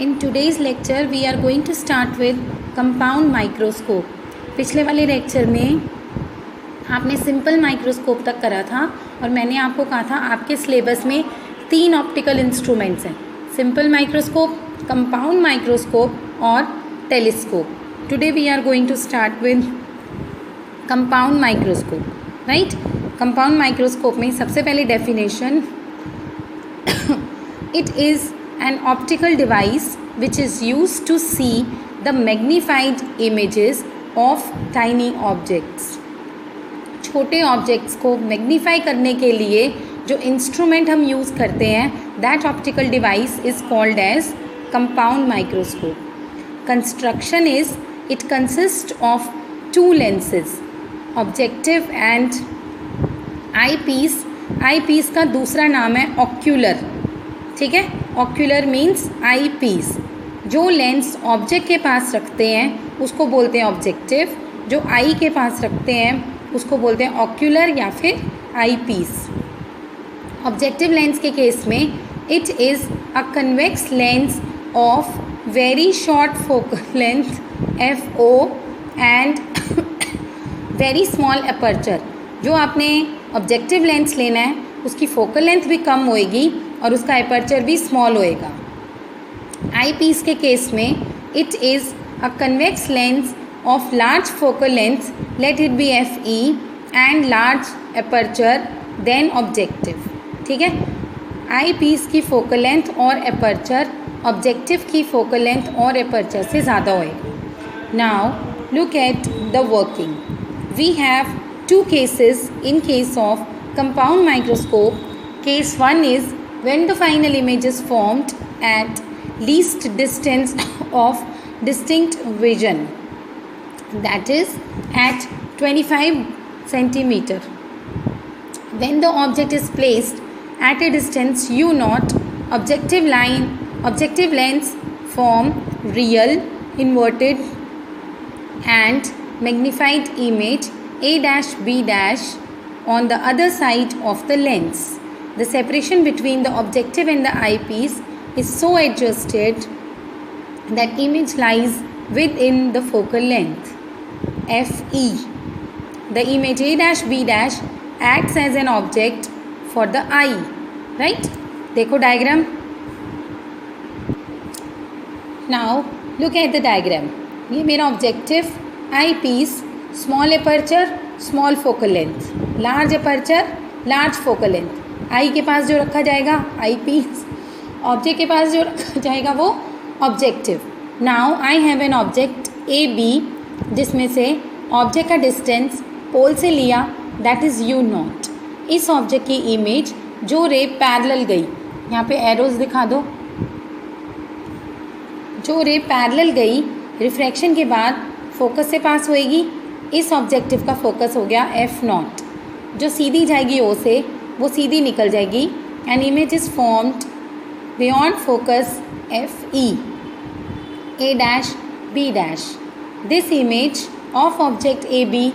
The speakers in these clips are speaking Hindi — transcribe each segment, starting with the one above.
In today's lecture we are going to start with compound microscope. पिछले वाले लेक्चर में आपने सिंपल माइक्रोस्कोप तक करा था और मैंने आपको कहा था आपके सिलेबस में 3 ऑप्टिकल इंस्ट्रूमेंट्स हैं, सिंपल माइक्रोस्कोप, कंपाउंड माइक्रोस्कोप और telescope. Today we are going to start with compound microscope. Right, compound microscope में सबसे पहले definition, it is an optical device which is used to see the magnified images of tiny objects. छोटे ऑब्जेक्ट्स को मैग्नीफाई करने के लिए जो इंस्ट्रूमेंट हम यूज़ करते हैं, that optical device is called as compound microscope. Construction is it consist of 2 lenses, objective and eye piece. Eye piece का दूसरा नाम है ऑक्यूलर. ठीक है, ऑक्यूलर मीन्स आई पीस. जो लेंस ऑब्जेक्ट के पास रखते हैं उसको बोलते हैं ऑब्जेक्टिव, जो आई के पास रखते हैं उसको बोलते हैं ऑक्यूलर या फिर आई पीस. ऑब्जेक्टिव लेंस के केस में it is a convex lens of very short focal length FO and very small aperture. जो आपने ऑब्जेक्टिव लेंस लेना है उसकी फोकल लेंथ भी कम होएगी और उसका अपर्चर भी स्मॉल होएगा. आई पीस के केस में it is a convex lens of large focal length, let it be FE and large aperture than objective. ठीक है, आई पीस की फोकल लेंथ और अपर्चर ऑब्जेक्टिव की फोकल लेंथ और अपर्चर से ज़्यादा होएगा. Now look at the working. We have 2 cases in case of compound microscope. Case 1 is when the final image is formed at least distance of distinct vision, that is at 25 centimeter. When the object is placed at a distance U0, objective lens form real, inverted and magnified image A-B- on the other side of the lens. The separation between the objective and the eyepiece is so adjusted that image lies within the focal length FE. The image A-B- acts as an object for the eye. Right? देखो diagram. Now look at the diagram. ये मेरा objective, eye piece, small aperture, small focal length, large aperture, large focal length. Eye के पास जो रखा जाएगा आई पीस, ऑब्जेक्ट के पास जो रखा जाएगा वो objective. Now I have an object AB जिसमें से ऑब्जेक्ट का डिस्टेंस पोल से लिया, दैट इज़ U0. इस ऑब्जेक्ट की इमेज जो रे पैरेलल गई, यहाँ पे एरोज दिखा दो, जो रे पैरेलल गई रिफ्रैक्शन के बाद फोकस से पास होएगी. इस ऑब्जेक्टिव का फोकस हो गया F0. जो सीधी जाएगी O से वो सीधी निकल जाएगी and image is formed beyond focus FE A-B'. This image of object AB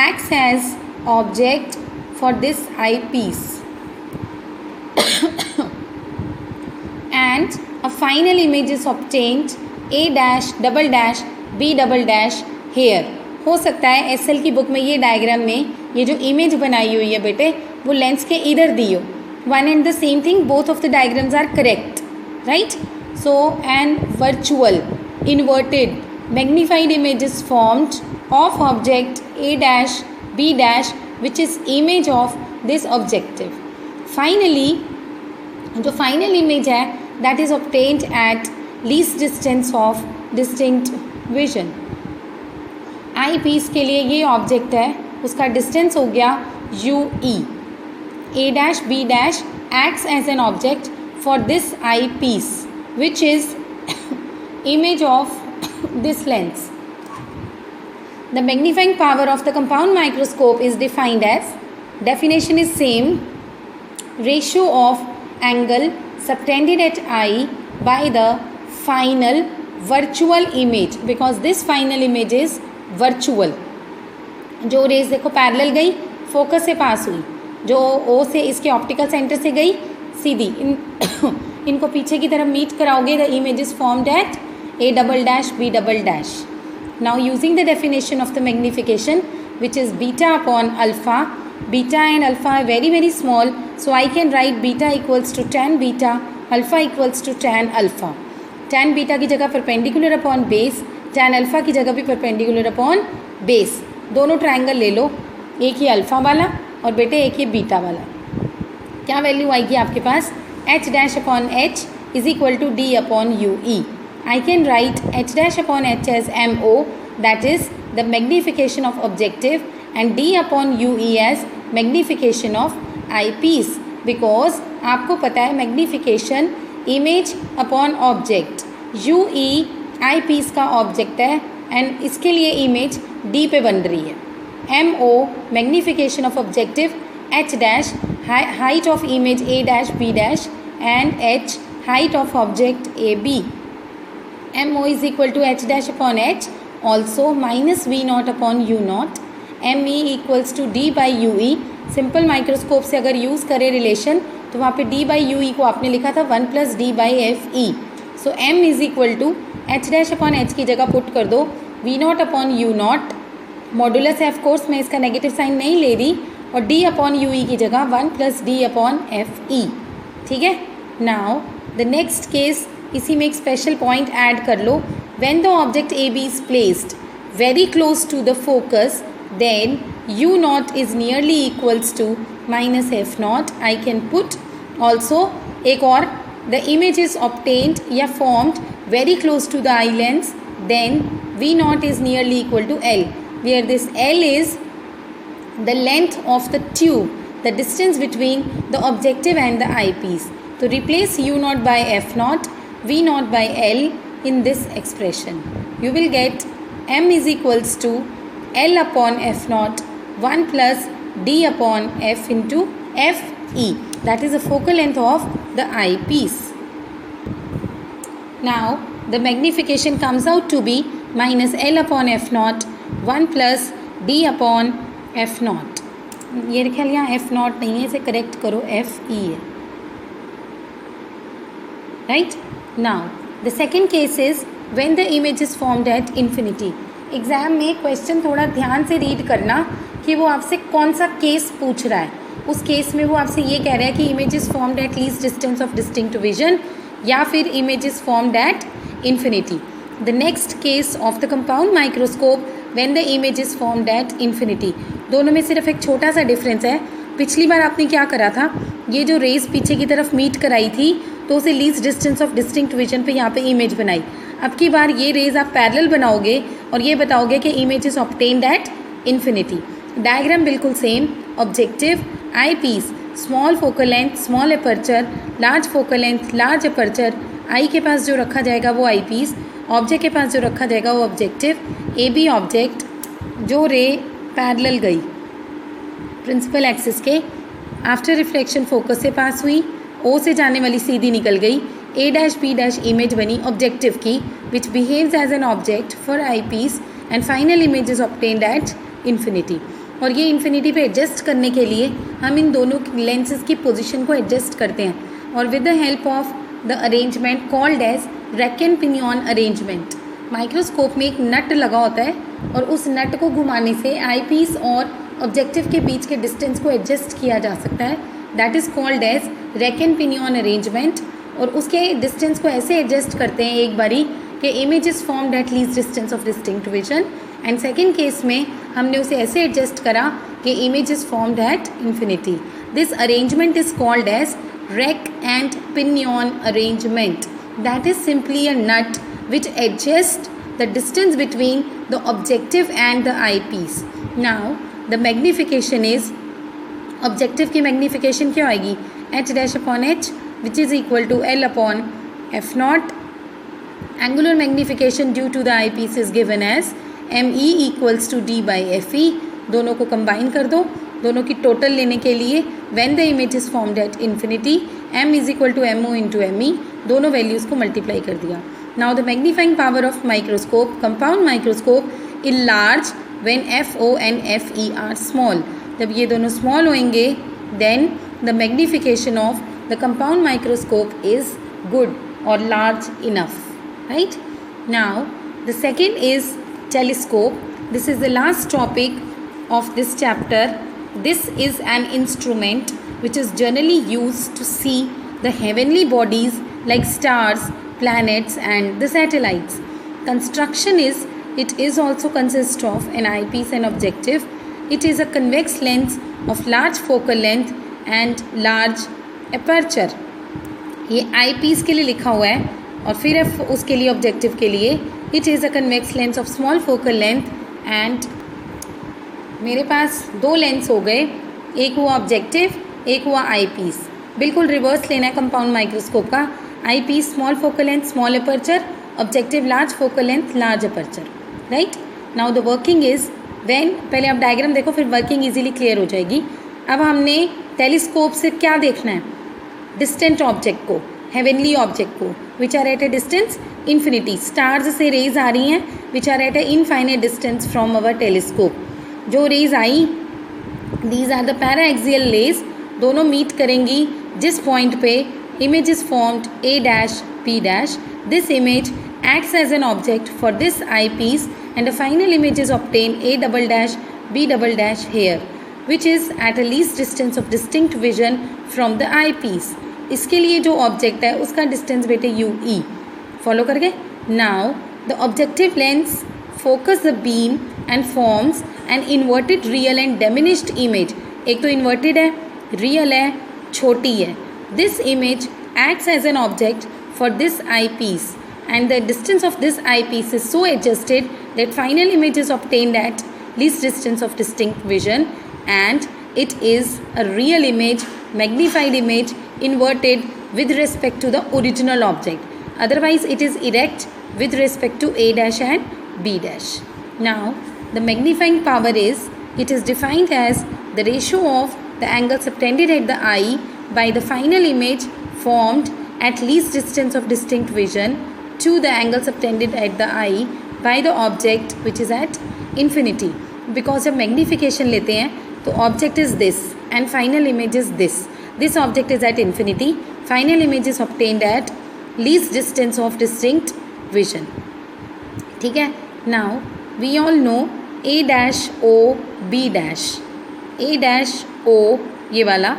acts as object for this eyepiece and a final image is obtained A-B' here. हो सकता है SL की बुक में ये डायग्राम में ये जो इमेज बनाई हुई है बेटे वो लेंस के इधर दी हो. One and the same thing, both of the diagrams are correct. Right, so an virtual inverted magnified image is formed of object A-B' which is image of this objective. Finally जो फाइनल इमेज है that is obtained at least distance of distinct vision. Eye piece के लिए ये ऑब्जेक्ट है, उसका डिस्टेंस हो गया UE. A-B' acts as an object for this eye piece which is image of this lens. The magnifying power of the compound microscope is defined as, definition is same, ratio of angle subtended at eye by the final virtual image, because this final image is virtual. जो रेज देखो पैरेलल गई, फोकस से पास हुई, जो O से इसके ऑप्टिकल सेंटर से गई सीधी इनको पीछे की तरफ मीट कराओगे, the image is formed eight A double dash B double dash. Now using the definition of the magnification, which is beta upon alpha, beta and alpha are very very small, so I can write beta equals to tan beta, alpha equals to tan alpha. Tan beta की जगह perpendicular upon base, tan alpha की जगह भी perpendicular upon base. दोनों ट्रायंगल ले लो, एक ये अल्फ़ा वाला और बेटे एक ये बीटा वाला. क्या वैल्यू आएगी आपके पास? h dash upon h is equal to d upon ue. I can write h dash upon h as MO, that is the magnification of objective, and d upon ue as magnification of eyepiece, because आपको पता है magnification image upon object, ue eyepiece का object है and इसके लिए image d पे बन रही है. MO magnification of objective, h dash height of image a dash b dash and h height of object ab. MO is equal to h dash upon h, also minus v naught upon u naught. ME equals to d by ue. Simple microscope से अगर यूज़ करें रिलेशन तो वहाँ पे d by ue को आपने लिखा था 1 plus d by fe. So m is equal to h dash upon h की जगह पुट कर दो v not upon u not. Modulus है ऑफ कोर्स, मैं इसका नेगेटिव साइन नहीं ले रही, और d अपॉन ue की जगह 1 plus d अपॉन fe. ठीक है. नाउ द नेक्स्ट केस, इसी में एक स्पेशल पॉइंट ऐड कर लो. When the object A B is placed very close to the focus, then u naught is nearly equals to minus F naught. I can put also एक और, द इमेज इज ऑब्टेन्ड या formed very close to the eye lens, then v naught is nearly equal to l, where this l is the length of the tube, the distance between the objective and the eyepiece. So replace u naught by f naught, v naught by l in this expression. You will get m is equals to l upon f naught 1 plus d upon f into fe. That is the focal length of the eyepiece. Now the magnification comes out to be minus l upon f naught 1 plus d upon f naught. ये ख्याल यहाँ f naught नहीं है, इसे करेक्ट करो, fe है. Right? Now the second case is when the image is formed at infinity. Exam में क्वेश्चन थोड़ा ध्यान से रीड करना कि वो आपसे कौन सा केस पूछ रहा है. उस केस में वो आपसे ये कह रहा है कि image is formed at least distance of distinct vision, या फिर image is formed at infinity. The next case of the compound microscope when the image is formed at infinity. दोनों में सिर्फ एक छोटा सा डिफरेंस है. पिछली बार आपने क्या करा था, ये जो रेज पीछे की तरफ मीट कराई थी तो उसे least distance of distinct vision पे यहाँ पे इमेज बनाई. अब की बार ये रेज आप पैरेलल बनाओगे और ये बताओगे कि image is obtained at infinity. Diagram बिल्कुल same. Objective, eye piece, small focal length, small aperture, large focal length, large aperture. Eye के पास जो रखा जाएगा वो आई पीस, ऑब्जेक्ट के पास जो रखा जाएगा वो ऑब्जेक्टिव. ए बी ऑब्जेक्ट, जो रे पैरेलल गई प्रिंसिपल एक्सिस के, आफ्टर रिफ्लेक्शन फोकस से पास हुई, ओ से जाने वाली सीधी निकल गई, A dash B dash image बनी ऑब्जेक्टिव की, which behaves as an object for eye piece, and final image is obtained at infinity. और ये इन्फिनिटी पे एडजस्ट करने के लिए हम इन दोनों लेंसेज की पोजीशन को एडजस्ट करते हैं, और with the help of the arrangement called as rack and pinion arrangement. Microscope में एक नट लगा होता है और उस नट को घुमाने से आई पीस और ऑब्जेक्टिव के बीच के डिस्टेंस को एडजस्ट किया जा सकता है. That is called as rack and pinion arrangement. और उसके डिस्टेंस को ऐसे एडजस्ट करते हैं एक बारी कि image is formed at least distance of distinct vision, and second case में हमने उसे ऐसे एडजस्ट करा कि image is formed at infinity. This arrangement is called as rack and pinion arrangement. That is simply a nut which adjust the distance between the objective and the eye piece. Now the magnification is, objective की मैग्निफिकेशन क्या आएगी, h dash upon h which is equal to l upon f naught. Angular magnification due to the eyepiece is given as me equals to d by fe. दोनों को कंबाइन कर दो, दोनों की टोटल लेने के लिए when the image is formed at infinity, m is equal to mo into me. दोनों वैल्यूज़ को मल्टीप्लाई कर दिया. Now the magnifying power of microscope, compound microscope, is large when fo and fe are small. जब ये दोनों स्मॉल होंगे then the magnification of the compound microscope is good or large enough, right? Now the second is telescope. This is the last topic of this chapter. This is an instrument which is generally used to see the heavenly bodies like stars, planets and the satellites. Construction is, it is also consists of an eyepiece and objective. It is a convex lens of large focal length and large aperture. ये eyepiece के लिए लिखा हुआ है और फिर उसके लिए objective के लिए it is a convex lens of small focal length and मेरे पास दो लेंस हो गए, एक हुआ ऑब्जेक्टिव, एक हुआ आई पीस. बिल्कुल रिवर्स लेना है कंपाउंड माइक्रोस्कोप का. Eye piece small focal length small aperture, objective large focal length large aperture. Right. Now the working is when, पहले आप डायग्राम देखो फिर वर्किंग इजीली क्लियर हो जाएगी. अब हमने टेलीस्कोप से क्या देखना है? डिस्टेंट ऑब्जेक्ट को, हेवनली ऑब्जेक्ट को, which are at a distance infinity. Stars से रेज आ रही हैं which are at a infinite distance from our telescope. जो रेज आई, these are the paraxial rays, दोनों मीट करेंगी जिस पॉइंट पे image is formed A dash B dash. This image acts as an object for this eyepiece and a final image is obtained a double dash b double dash here, which is at a least distance of distinct vision from the eyepiece. इसके लिए जो ऑब्जेक्ट है उसका डिस्टेंस बेटे यू ई. फॉलो कर गए? Now the objective lens focus the beam and forms an inverted real and diminished image. एक तो इन्वर्टेड है, रियल है, छोटी है. This image acts as an object for this eyepiece and the distance of this eyepiece is so adjusted that final image is obtained at least distance of distinct vision and it is a real image, magnified image, inverted with respect to the original object. Otherwise it is erect with respect to A dash and B dash. Now the magnifying power is, it is defined as the ratio of the angle subtended at the eye by the final image formed at least distance of distinct vision to the angle subtended at the eye by the object which is at infinity. Because जब magnification लेते हैं तो object is this and final image is this. This object is at infinity. Final image is obtained at least distance of distinct vision. ठीक है? Now we all know A dash O B dash. A dash O ये वाला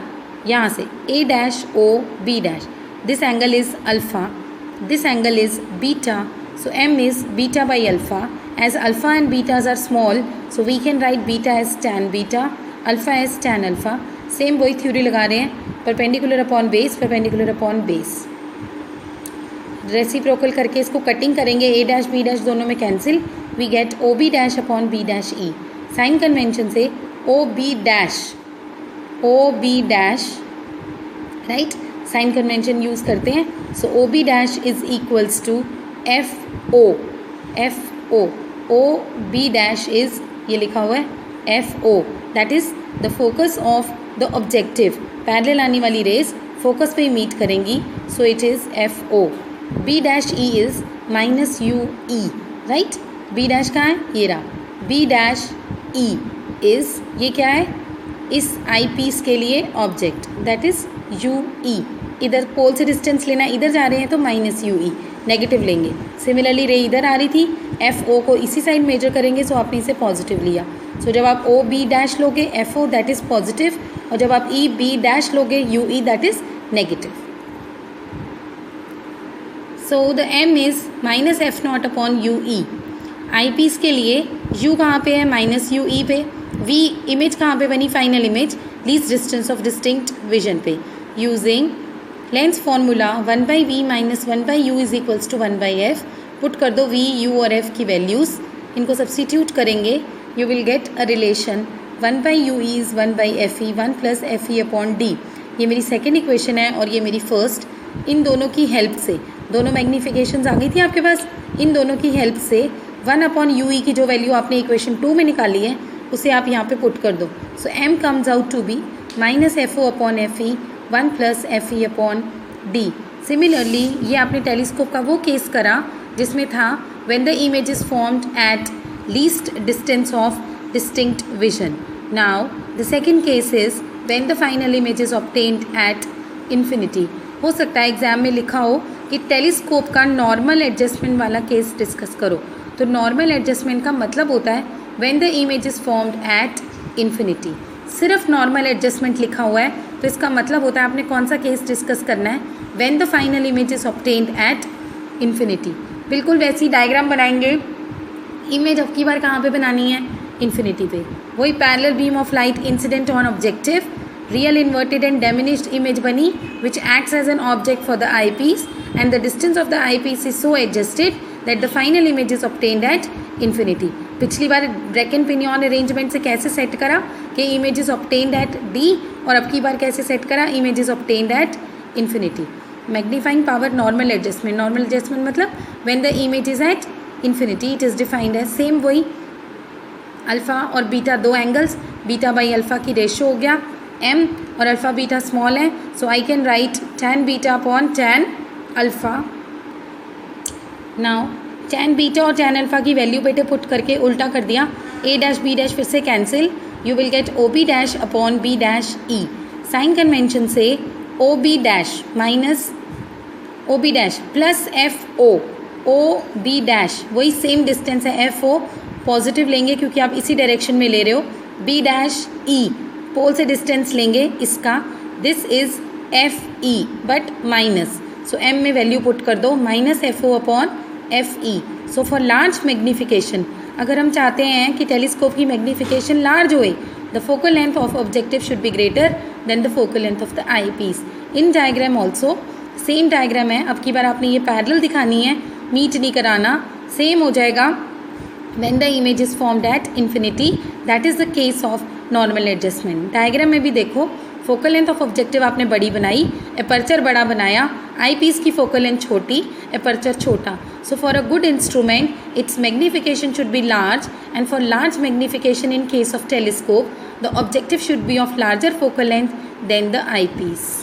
यहाँ से A dash O B dash. This angle is alpha. This angle is beta. So m is beta by alpha. As alpha and betas are small, so we can write beta as tan beta, alpha as tan alpha. Same वही थ्योरी लगा रहे हैं, perpendicular upon base, perpendicular upon base. Reciprocal करके इसको कटिंग करेंगे, a dash b dash दोनों में cancel. We get o b dash upon b dash e. Sign convention से o b dash right, sign convention use करते हैं. So O B dash is equals to F O. O B dash is, ये लिखा हुआ है F O, that is the focus of the objective. Parallel आने वाली रेज फोकस पे मीट करेंगी, so it is F O. B dash E is minus you e. Right, b dash कहाँ है? ये रहा. बी डैश ई इज़, ये क्या है? इस आई पीस के लिए ऑब्जेक्ट, दैट इज़ यू ई. इधर पोल से डिस्टेंस लेना, इधर जा रहे हैं तो माइनस यू ई, नेगेटिव लेंगे. सिमिलरली रे इधर आ रही थी, एफ ओ को इसी साइड मेजर करेंगे, सो आपने इसे पॉजिटिव लिया. सो जब आप ओ बी डैश लोगे f O that is positive, और जब आप ई बी डैश लोगे u e that is negative. So the m is minus F not upon u e. Eye piece के लिए यू कहाँ पे है? माइनस यू ई पे. वी इमेज कहाँ पे बनी? Final image, least distance of distinct vision पे. Using lens formula 1/v minus 1/u is equals to 1/f. Put कर दो v, u और f की वैल्यूज़, इनको सब्सटीट्यूट करेंगे. You will get a relation 1/u is 1/fe, 1 plus fe upon d. ये मेरी सेकेंड इक्वेशन है और ये मेरी फर्स्ट. इन दोनों की हेल्प से, दोनों मैग्नीफिकेशंस आ गई थी आपके पास, इन दोनों की हेल्प से 1 अपॉन यू ई की जो वैल्यू आपने इक्वेशन 2 में निकाली है उसे आप यहाँ पे पुट कर दो. So m comes out to be minus f o upon f e, 1 plus f e upon d. Similarly ये आपने टेलीस्कोप का वो केस करा जिसमें था when the image is formed at least distance of distinct vision. Now the second case is when the final image is obtained at infinity. हो सकता है एग्जाम में लिखा हो कि टेलीस्कोप का नॉर्मल एडजस्टमेंट वाला केस डिस्कस करो। तो नॉर्मल एडजस्टमेंट का मतलब होता है when the image is formed at infinity. सिर्फ नॉर्मल एडजस्टमेंट लिखा हुआ है तो इसका मतलब होता है आपने कौन सा केस डिस्कस करना है, when the final image is obtained at infinity. बिल्कुल वैसी डायग्राम बनाएंगे। इमेज अब की बार कहाँ पे बनानी है, इन्फिनिटी पे। वही parallel beam of light incident on objective, real inverted and diminished image बनी which acts as an object for the eye piece and the distance of the eye piece is so adjusted that the final image is obtained at infinity. पिछली बार ब्रैकेन पिनियन अरेंजमेंट से कैसे सेट करा कि image is obtained at D, और अब की बार कैसे सेट करा, image is obtained at infinity. Magnifying power normal adjustment, normal adjustment मतलब when the image is at infinity it is defined as same वही अल्फ़ा और बीटा दो एंगल्स, बीटा बाई अल्फ़ा की रेशो हो गया m और अल्फ़ा बीटा स्मॉल है, so I can write tan beta upon tan alpha. Now tan beta और tan अल्फ़ा की वैल्यू बेटे पुट करके उल्टा कर दिया, a डैश b डैश फिर से cancel, you will get o b dash upon b dash e। Sign convention से o b dash minus o b dash plus f o o b dash, वही सेम डिस्टेंस है, f o पॉजिटिव लेंगे क्योंकि आप इसी डायरेक्शन में ले रहे हो, b डैश e पोल से डिस्टेंस लेंगे इसका, this is f e but minus, so m में वैल्यू पुट कर दो minus f o upon f e. So for large magnification, अगर हम चाहते हैं कि टेलीस्कोप की मैग्नीफिकेशन लार्ज होए, the focal length of objective should be greater than the focal length of the eye piece. In diagram also same diagram है, अब की बार आपने ये पैरेलल दिखानी है, मीट नहीं कराना, सेम हो जाएगा। when the image is formed at infinity, that is the case of normal adjustment। Diagram में भी देखो, फोकल लेंथ ऑफ ऑब्जेक्टिव आपने बड़ी बनाई, एपर्चर बड़ा बनाया, आई पीस की फोकल लेंथ छोटी, एपर्चर छोटा। So for a good instrument its magnification should be large, and for large magnification in case of telescope the objective should be of larger focal length than the eye piece.